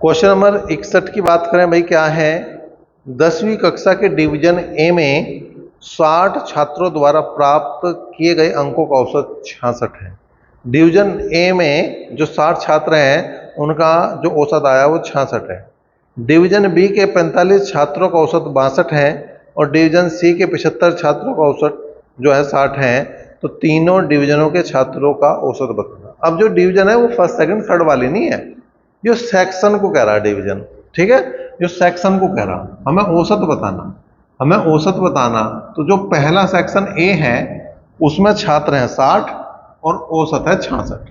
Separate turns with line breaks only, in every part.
Question number 61 की बात करें भाई, क्या है 10वीं कक्षा के डिवीजन ए में 60 छात्रों द्वारा प्राप्त किए गए अंकों का औसत 66 है। डिवीजन ए में जो 60 छात्र हैं उनका जो औसत आया वो 66 है। डिवीजन बी के 45 छात्रों का औसत 62 है और डिवीजन सी के 75 छात्रों का औसत जो है 60 है। तो तीनों डिवीजनों के छात्रों का औसत बताना। अब जो डिवीजन है वो फर्स्ट सेकंड थर्ड वाली नहीं है, जो सेक्शन को कह रहा है डिवीजन, ठीक है, जो सेक्शन को कह रहा, हमें औसत बताना, हमें औसत बताना। तो जो पहला सेक्शन ए है उसमें छात्र हैं 60 और औसत है 66।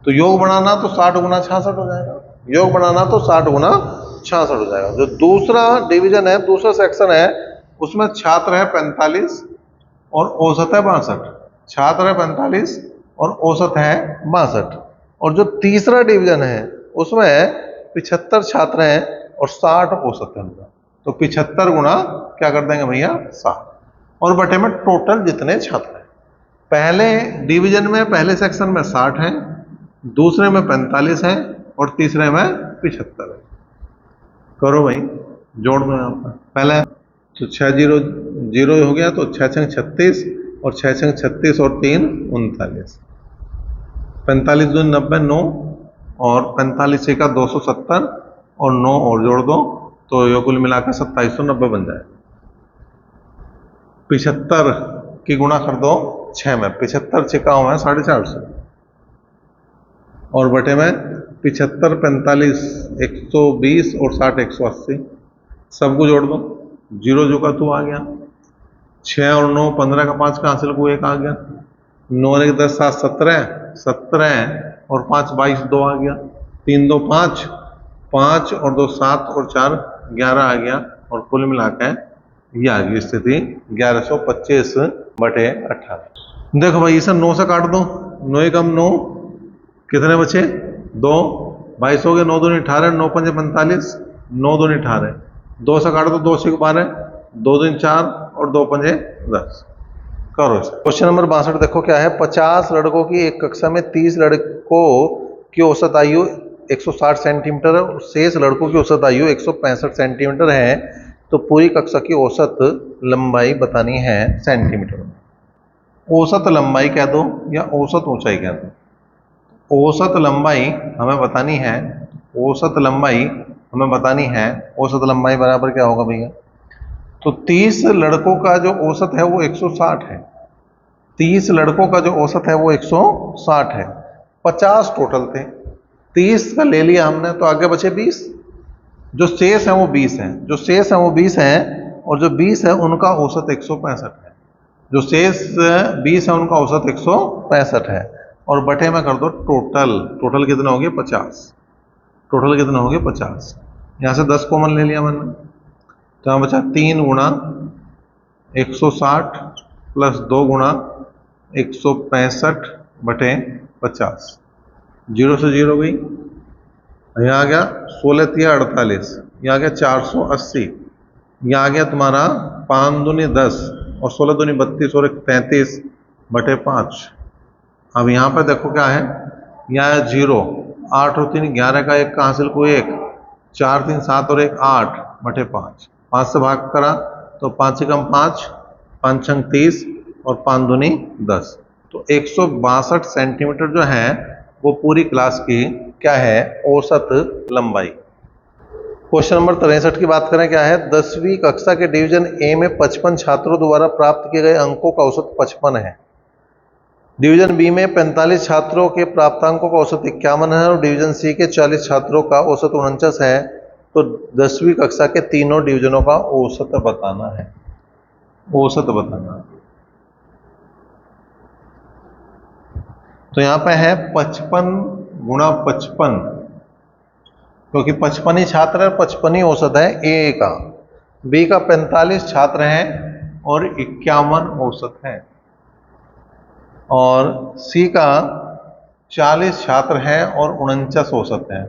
तो योग बनाना तो 60 गुना 66 हो जाएगा, योग बनाना तो 60 गुना 66 हो जाएगा। जो दूसरा डिवीजन है, दूसरा सेक्शन है, उसमें छात्र है 45 और औसत है 62। छात्र है 45 और औसत है 62। और जो तीसरा डिवीजन है उसमें 75 छात्र हैं और 60 औसत है उनका। तो 75 गुना क्या कर देंगे भैया 60 और बटे में टोटल जितने छात्र हैं। पहले डिवीजन में पहले सेक्शन में 60 हैं, दूसरे में 45 हैं और तीसरे में 75 है। करो भाई, जोड़ दो यहाँ पर। पहले तो 6 जीरो जीरो हो गया, तो 6 छंग 36 और 6 छंग 36 और 3 39। 45 दूनी 90, 9 और 45 का 270 और 9 और जोड़ दो तो ये कुल मिलाकर 2790 बन जाए। 75 की गुणा कर दो 6 में, 75 छिकाओं है 450 और बटे में 75 45 120 और 60 180। सबको जोड़ दो, जीरो जो का तू आ गया, 6 और 9 15 का 5 का हासिल को 1 आ गया, 9 और 1 10 7 17 17 और 5 22 2 आ गया, 3 2 5 5 और 2 7 और 4 11 आ गया और कुल मिलाकर ये आ गई स्थिति 1125 बटे 18। देखो भाई इसे 9 से काट दो, 9 कम 9 कितने बचे 2, 22 हो गए, 9 दूनी 18, 9 पंजे 45, 9 दूनी 18, 2 से काट दो 2 से 12, 2 दूनी 4 और 2 पंजे 10। करो इसे। क्वेश्चन नंबर 62 देखो क्या है, 50 लड़कों की एक कक्षा में 30 लड़कों की औसत आयु 160 सेंटीमीटर और शेष लड़कों की औसत आयु 165 सेंटीमीटर है। तो पूरी कक्षा की औसत लंबाई बतानी है सेंटीमीटर में। औसत लंबाई कह दो या औसत ऊंचाई कह दो। औसत लंबाई हमें बतानी है, औसत लंबाई हमें बतानी है। औसत लंबाई बराबर क्या होगा भैया, तो 30 लड़कों का जो औसत है वो 160 है। 30 लड़कों का जो औसत है वो 160 है। 50 टोटल थे, 30 का ले लिया हमने तो आगे बचे 20। जो शेष है वो 20 है, जो शेष है वो 20 है और जो 20 है उनका औसत 165 है। जो शेष 20 है उनका औसत 165 है और बटे में कर दो टोटल। टोटल कितना हो गया 50। टोटल कितना हो गया 50। यहाँ से 10 कॉमन ले लिया मैंने तो यहाँ बचा 3 गुणा 160 प्लस 2 गुणा 165 बटे 50। 0 से 0 गई, यहाँ आ गया 16 तिया 48, यहाँ आ गया 480, यहाँ आ गया तुम्हारा 5 दूनी 10 और 16 दूनी 32 और 33 बटे 5। अब यहाँ पर देखो क्या है, यहाँ है 0, 8 और 3 11 का 1 का हासिल को 1, 4 3 7 और 1 8 बटे 5। 5 से भाग करा तो 5 से कम 5, 5 छंग 30 और 5 दूनी 10। तो 162 सेंटीमीटर जो है वो पूरी क्लास की क्या है औसत लंबाई। क्वेश्चन नंबर 63 की बात करें, क्या है 10वीं कक्षा के डिवीजन ए में 55 छात्रों द्वारा प्राप्त किए गए अंकों का औसत 55 है। डिवीजन बी में 45 छात्रों के प्राप्तांकों का औसत 51 है और डिवीजन सी के 40 छात्रों का औसत 49 है। तो 10वीं कक्षा के तीनों डिवीजनों का औसत बताना है, औसत बताना। तो यहाँ पे है 55 गुणा 55, क्योंकि 55 ही छात्र है, 55 ही औसत है ए का। बी का 45 छात्र हैं और 51 औसत है और सी का 40 छात्र हैं और 49 औसत है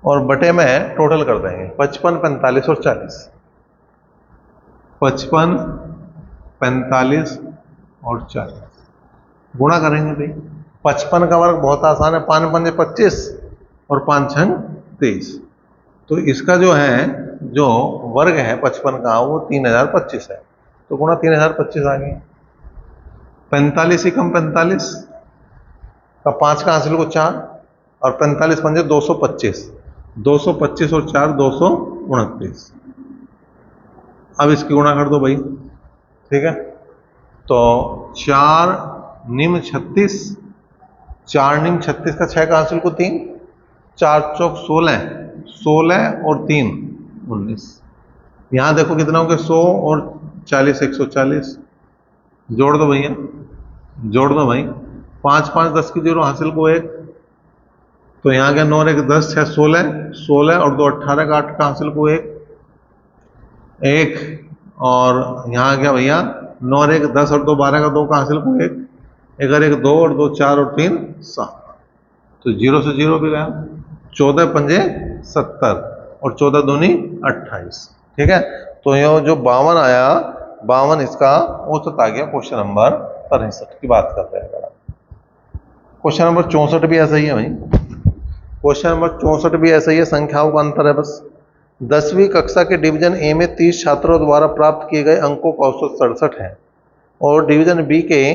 और बटे में टोटल कर देंगे 55 45 और 40। 55 45 और 40 गुणा करेंगे भाई। 55 का वर्ग बहुत आसान है, 5 पंजे 25 और 5 छंग 23। तो इसका जो है, जो वर्ग है 55 का, वो 3025 है, तो गुणा 3025 आ गया। 45 ही कम 45 का 5 का हासिल को 4, और 45 पंजे 225, 225 और 4 229। अब इसकी गुणा कर दो भाई, ठीक है। तो 4 निम्न 36, 4 निम्न 36 का 6 का हासिल को 3, 4 चौक 16, 16 और 3 19। यहां देखो कितना हो गया, 100 और 40 140। जोड़ दो भैया, जोड़ दो भाई। 5 5 10 की 0 हासिल को 1, तो यहाँ गया 9 और 1 10, 6 16, 16 और 2 18 का 8 का हासिल को 1, और यहाँ गया भैया 9 और 1 10 और 2 12 का 2 का हासिल को 1, 1 और 1 2 और 2 4 और 3 7, तो 0 से 0 भी गया। 14 पंजे 70 और 14 दूनी 28, ठीक है। तो ये जो 52 आया, 52 इसका औसत आ गया। क्वेश्चन नंबर 63 की बात कर रहे हैं। क्वेश्चन नंबर 64 भी ऐसा ही है भाई। क्वेश्चन नंबर 64 भी ऐसा ही है, संख्याओं का अंतर है बस। 10वीं कक्षा के डिवीजन ए में 30 छात्रों द्वारा प्राप्त किए गए अंकों का औसत 67 है, और डिवीजन बी के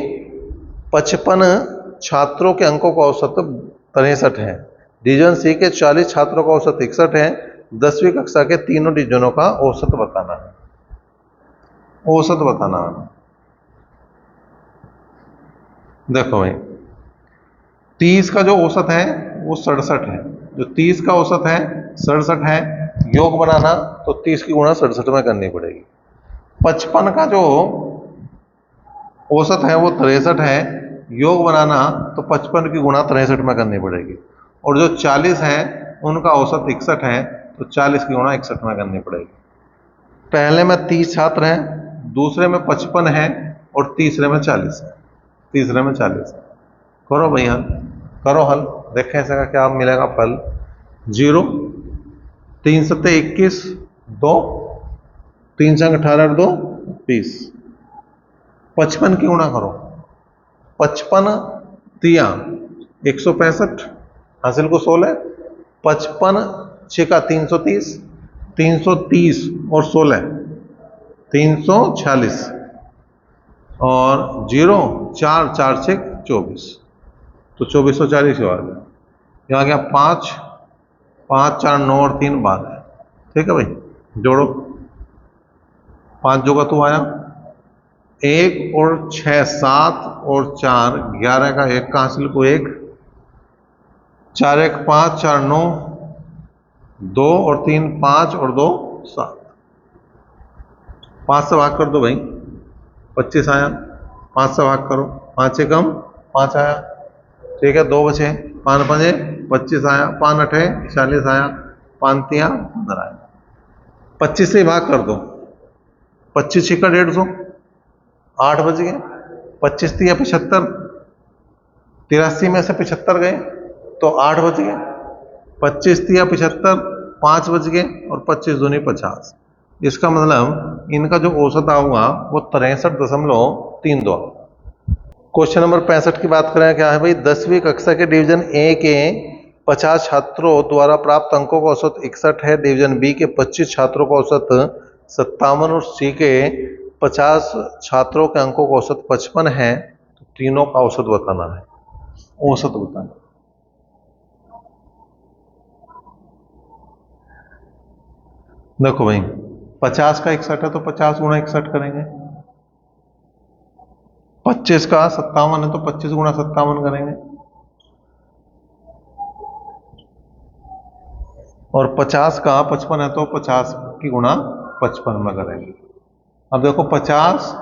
55 छात्रों के अंकों का औसत 63 है। डिवीजन सी के 40 छात्रों का औसत 61 है। 10वीं कक्षा के तीनों डिवीजनों का औसत बताना है। औसत बताना है। देखो भाई, 30 का जो औसत है वो 67 है। जो 30 का औसत है 67 है। योग बनाना तो 30 की गुणा 67 में करनी पड़ेगी। 55 का जो औसत है वो 63 है। योग बनाना तो 55 की गुणा 63 में करनी पड़ेगी। और जो 40 है उनका औसत 61 है, तो 40 की गुणा 61 में करनी पड़ेगी। पहले में 30 छात्र हैं, दूसरे में 55 है, और तीसरे में 40 है। तीसरे में 40 है। करो भैया, करो हल, देखें इसका क्या मिलेगा फल। 0, 3 7 21, 2, 3 संग 18 और 2 20। 55 की गुणा करो। 55 तिया 165, हासिल को 16, 55 6 का 330, 330 और 16 346, और 0 4 4 6 24, तो 2440 आ गया। यहाँ गया 5 5 4 9 और 3 12, ठीक है भाई। जोड़ो, 5 जोगा तो आया 1 और 6 7 और 4 11 का 1 का हासिल को 1, 4 1 5 4 9, 2 और 3 5 और 2 7। 5 से भाग कर दो भाई, 25 आया। 5 से भाग करो, 5 से कम 5 आया, ठीक है। 2 बचे, 5 5 25 आया, 5 8 40 आया, 5 3 15 आया। 25 से भाग कर दो, 25 6 का 150, 8 बज गए। 25 3 75, 83 में से 75 गए तो 8 बज गए। 25 3 75, 5 बज गए, और 25 दूनी 50। इसका मतलब इनका जो औसत आऊंगा वो 63.32। क्वेश्चन नंबर 65 की बात करें, क्या है भाई। 10वीं कक्षा के डिवीजन ए के 50 छात्रों द्वारा प्राप्त अंकों का औसत 61 है। डिवीजन बी के 25 छात्रों का औसत 57 और सी के 50 छात्रों के अंकों का औसत 55 है। तो तीनों का औसत बताना है। औसत बताना। देखो भाई, 50 का 61 है तो 50 गुणा 61 करेंगे। 25 का 57 है तो 25 गुणा 57 करेंगे। और 50 का 55 है तो 50 की गुणा 55 में करेंगे। अब देखो 50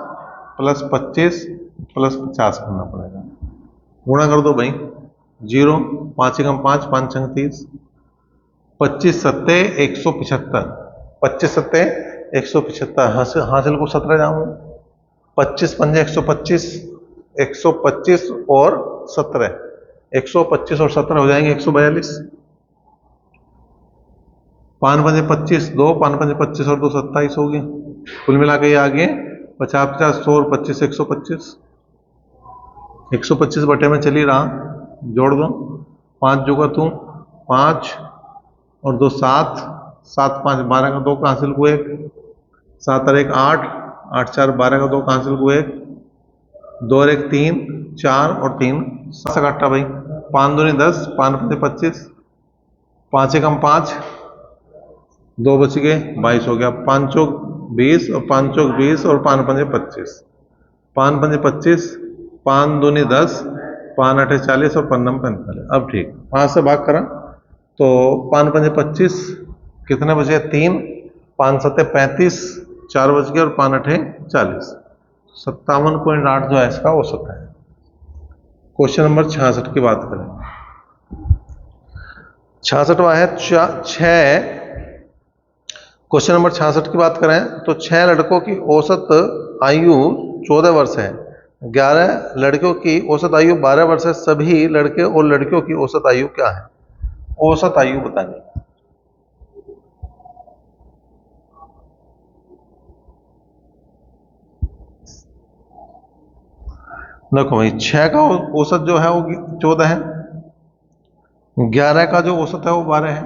प्लस 25 प्लस 50 करना पड़ेगा। गुणा कर दो भाई। 0 5 एकम 5 5 छंग 30, 25 सत्ते 175, 25 सत्ते 175, हासिल को 17 जाऊंगा। 25 पंजे 125, 125 और 17, 125 और 17 हो जाएंगे 142। 5 पंजे 25, 2 5 पंजे 25 और 2 27 हो गए। कुल मिला के ये आ गए 50 50 100 और 25 125। 125 बटे में चली रहा, जोड़ दो। 5 जोगा तू 5 और 2 7, 7 5 12 का 2 का हासिल को 1, 7 और 1 8, 8 4 12 का 2 का हासिल को 1, 2 और 1 3, 4 और 3 7 काटा भाई, 5 दूनी 10, 5 पंजे 25, 5 एकम 5, 2 बच गए 22 हो गया, 5 चौक 20 और 5 चौक 20 और 5 पंजे 25, 5 पंजे 25, 5 दूनी 10, 5 8 40 और 5 45। अब ठीक 5 से भाग करा तो 5 पंजे 25, कितने बचे 3, 5 7 35, 4 बच गए और 5 8 40, 57.8 जो है इसका औसत है। क्वेश्चन नंबर 66 की बात करें, 66वां है 6। क्वेश्चन नंबर 66 की बात करें तो 6 लड़कों की औसत आयु 14 वर्ष है, 11 लड़कियों की औसत आयु 12 वर्ष है, सभी लड़के और लड़कियों की औसत आयु क्या है? औसत आयु बतानी। देखो भाई 6 का औसत जो है वो 14 है, 11 का जो औसत है वो 12 है,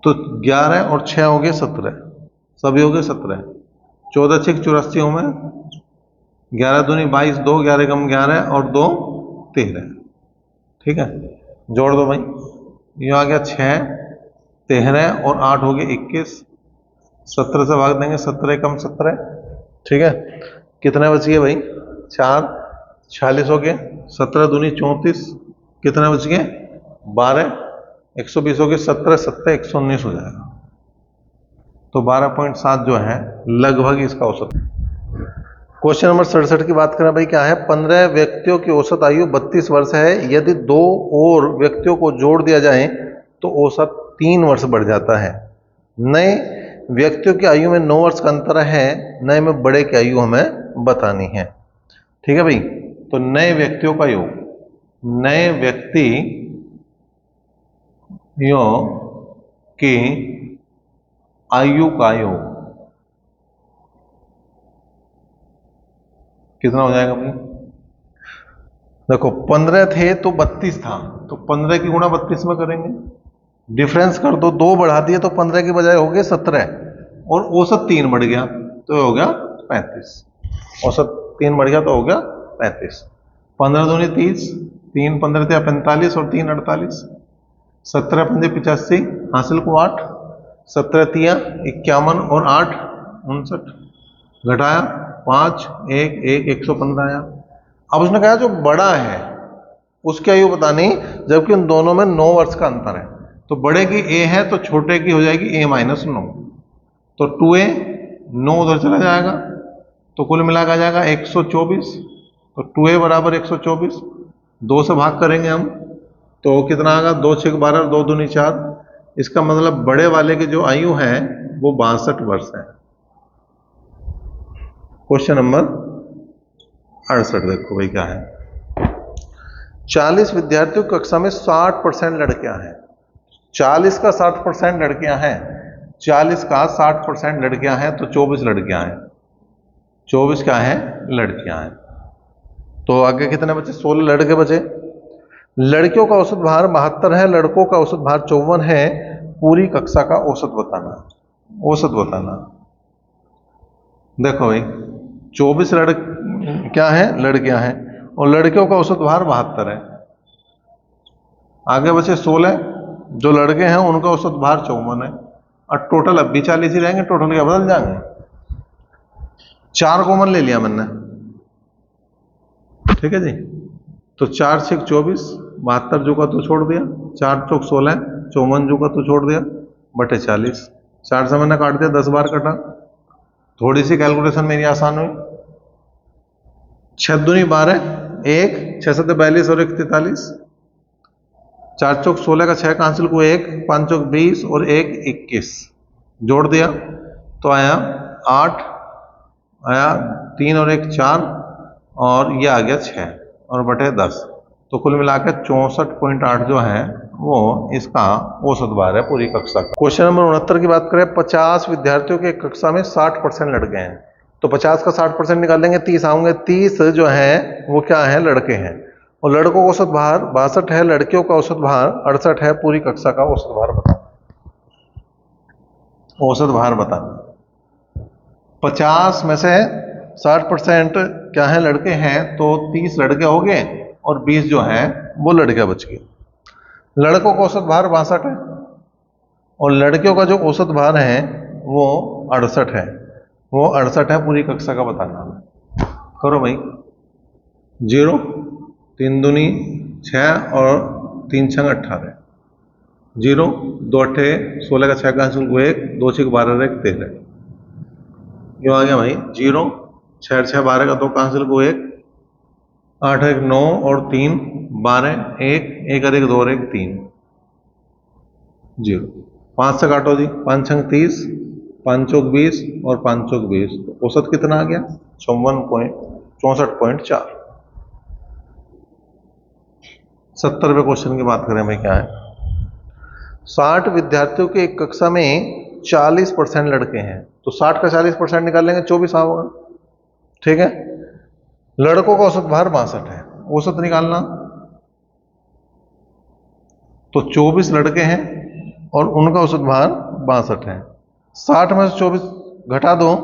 तो 11 और 6 हो गए 17, सभी हो गए 17, 14 6 84 हो में, 11 दूनी 22, 2 11 कम 11 और 2 13, ठीक है, जोड़ दो भाई, ये आ गया 6, 13 और 8 हो गए 21, 17 से भाग देंगे 17 कम 17, ठीक है, कितने बच गए भाई 4, 46 हो गए, 17 दूनी 34, कितने बच गए 12, 120 हो गए, 17 7 119 हो जाएगा, तो 12.7 जो है लगभग इसका औसत है। क्वेश्चन नंबर 67 की बात करें भाई, क्या है 15 व्यक्तियों की औसत आयु 32 वर्ष है, यदि 2 और व्यक्तियों को जोड़ दिया जाए तो औसत 3 वर्ष बढ़ जाता है, नए व्यक्तियों की आयु में 9 वर्ष का अंतर है, नए में बड़े की आयु हमें बतानी है, ठीक है भाई। तो नए व्यक्तियों का योग, नए व्यक्तियों की आयु का योग कितना हो जाएगा भाई? देखो 15 थे तो 32 था, तो 15 की गुणा 32 में करेंगे, डिफरेंस कर दो, 2 बढ़ा दिए तो 15 की बजाय हो गए 17, और औसत 3 बढ़ गया तो हो गया 35, औसत 3 बढ़ गया तो हो गया 35, 15 दूनी 30, 3 15 थे 45 और 3 48, 17 पंजे 85, हासिल को 8, 17 तिया 51 और 8 59, घटाया 5 1 1 115 आया। अब उसने कहा जो बड़ा है उसकी आयु बतानी, जबकि उन दोनों में 9 वर्ष का अंतर है, तो बड़े की a है तो छोटे की हो जाएगी a माइनस 9, तो 2a 9 उधर चला जाएगा, तो कुल मिला के आ जाएगा 124, तो 2a बराबर 124, 2 से भाग करेंगे हम तो कितना आएगा 2 6 12 और 2 दूनी 4, इसका मतलब बड़े वाले की जो आयु है वो 62 वर्ष है। क्वेश्चन नंबर 68 देखो भाई क्या है, 40 विद्यार्थियों की कक्षा में 60% लड़कियां हैं, 40 का 60% लड़कियां हैं, 40 का 60% लड़कियां हैं, तो 24 लड़कियां हैं, 24 क्या है लड़कियां हैं, तो आगे कितने बचे 16 लड़के बचे। लड़कियों का औसत भार 72 है, लड़कों का औसत भार 54 है, पूरी कक्षा का औसत बताना, औसत बताना। देखो भाई 24 क्या है लड़कियां हैं, और लड़कियों का औसत भार 72 है, आगे बचे 16 जो लड़के हैं उनका औसत भार 54 है, और टोटल अब भी 40 ही रहेंगे, टोटल क्या बदल जाएंगे, 4 कॉमन ले लिया मैंने, ठीक है जी, तो 4 6 24, 72 जो का तो छोड़ दिया, 4 चौक 16, 54 जो का तो छोड़ दिया बटे 40, 4 से मैंने काट दिया, 10 बार कटा, थोड़ी सी कैलकुलेशन मेरी आसान हुई, 6 दूनी 12, 1 6 7 42 और 1 43, 4 चौक 16 का 6 का हासिल को 1, 5 चौक 20 और 1 21, जोड़ दिया तो आया 8, आया 3 और 1 4, और ये आ गया 6 और बटे 10, तो कुल मिलाकर 64.8 जो है वो इसका औसत भार है पूरी कक्षा का। क्वेश्चन नंबर 69 की बात करें, 50 विद्यार्थियों के कक्षा में 60% लड़के हैं, तो 50 का 60% निकालेंगे 30 आएंगे, 30 जो है वो क्या है लड़के हैं, और लड़कों का औसत भार 62 है, लड़कियों का औसत भार 68 है, पूरी कक्षा का औसत भार बताओ। औसत भार बताना। 50 में से 60% क्या है, लड़के हैं, तो 30 लड़के हो गए और 20 जो हैं वो लड़कियां बच गई। लड़कों का औसत भार 62 है और लड़कियों का जो औसत भार है वो 68 है। वो 68 है, पूरी कक्षा का बताना है। करो भाई। 0, 3 दूनी 6 और 3 छंग 18, 0, 2 अट्ठे 16 का 6 का आंसर को 1, 2 6 12 1 13, क्यों आ गया भाई 0, 6 6 12 का 2 का आंसर को 1, 8 1 9 और 3 12 1 1 और 1 2 और 1 3, 0। 5 से काटो जी, 5 छंग 30, 5 चौक 20 और 5 चौक 20, तो औसत कितना आ गया 64.4। 70वें क्वेश्चन की बात करें भाई, क्या है, 60 विद्यार्थियों की एक कक्षा में 40% लड़के हैं, तो 60 का 40% निकाल लेंगे 24 होगा, ठीक है। लड़कों का औसत भार 62 है, औसत निकालना, तो 24 लड़के हैं और उनका औसत भार 62 है। 60 में से 24 घटा दो,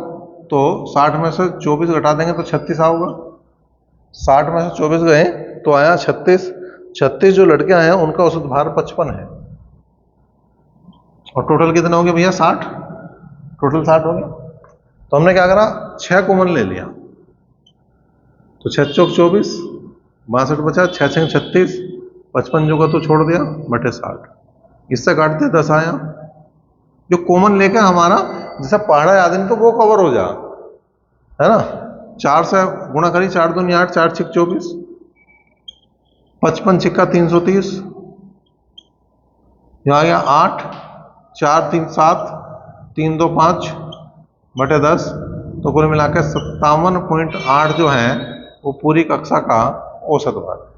तो 60 में से 24 घटा देंगे तो 36 आओगा। 60 में से 24 गए तो आया 36। 36 जो लड़के आए हैं उनका औसत भार 55 है। और टोटल कितना हो गया भैया 60, टोटल 60 हो गया। तो हमने क्या करा, 6 कॉमन ले लिया, तो 6 चौक 24, 62 बचा, 6 छंग 36, 55 जो का तो छोड़ दिया बटे 60, इससे काटते 10 आया। जो कॉमन लेके हमारा जैसा पहाड़ा याद नहीं तो वो कवर हो जा, है ना। 4 से गुणा करी, 4 दूनी 8, 4 6 24, 55 6 330, यहाँ आ गया 8, 4 3 7, 3 2 5 बटे 10, तो कुल मिलाकर 57.8 जो है वो पूरी कक्षा का औसत भार।